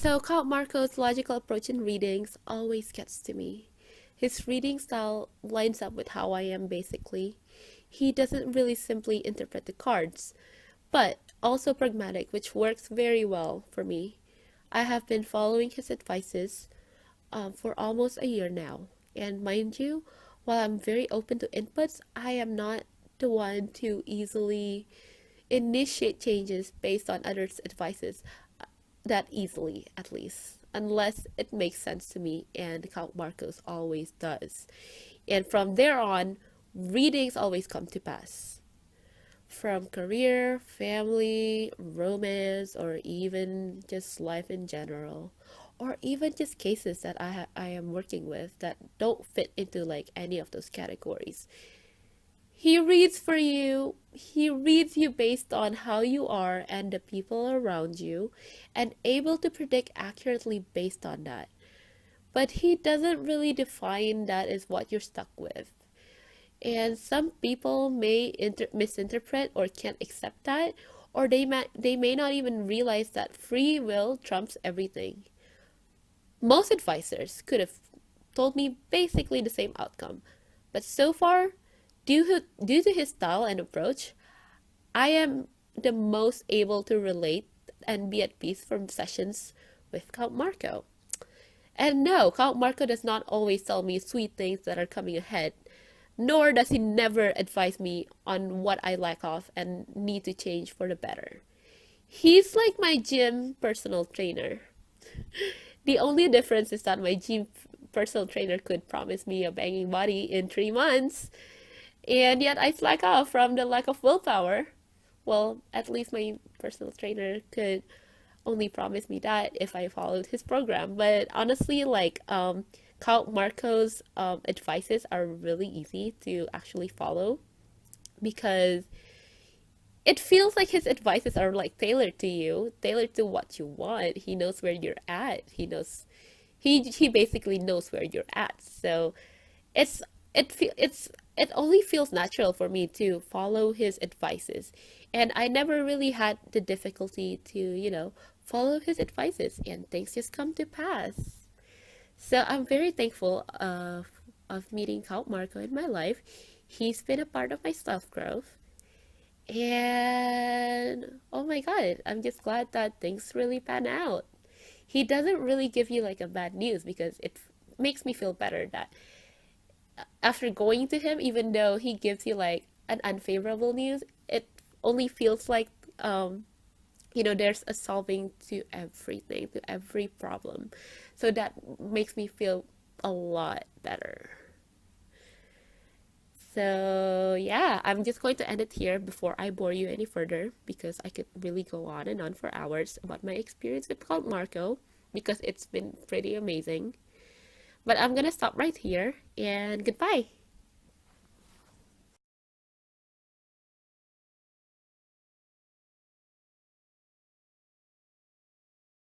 So Count Marco's logical approach in readings always gets to me. His reading style lines up with how I am basically. He doesn't really simply interpret the cards, but also pragmatic, which works very well for me. I have been following his advices for almost a year now. And mind you, while I'm very open to inputs, I am not the one to easily initiate changes based on others' advices that easily, at least, unless it makes sense to me, and Count Marcos always does. And from there on, readings always come to pass. From career, family, romance, or even just life in general, or even just cases that I am working with that don't fit into like any of those categories. He reads for you. He reads you based on how you are and the people around you, and able to predict accurately based on that. But he doesn't really define that as what you're stuck with. And some people may misinterpret or can't accept that, or they may not even realize that free will trumps everything. Most advisors could have told me basically the same outcome, but so far, due to his style and approach, I am the most able to relate and be at peace from sessions with Count Marco. And no, Count Marco does not always tell me sweet things that are coming ahead, nor does he never advise me on what I lack of and need to change for the better. He's like my gym personal trainer. The only difference is that my gym personal trainer could promise me a banging body in 3 months, and yet I slack off from the lack of willpower. Well, at least my personal trainer could only promise me that if I followed his program. But honestly, Count Marco's advices are really easy to actually follow because it feels like his advices are like tailored to you, tailored to what you want. He knows where you're at. He basically knows where you're at. So it's it only feels natural for me to follow his advices, and I never really had the difficulty to follow his advices, and things just come to pass. So I'm very thankful of meeting Count Marco in my life. He's been a part of my self growth, and oh my god, I'm just glad that things really pan out. He doesn't really give you like a bad news because it makes me feel better that after going to him, even though he gives you like an unfavorable news, it only feels like there's a solving to everything, to every problem. So that makes me feel a lot better. So yeah, I'm just going to end it here before I bore you any further because I could really go on and on for hours about my experience with Count Marco because it's been pretty amazing. But I'm gonna stop right here and goodbye.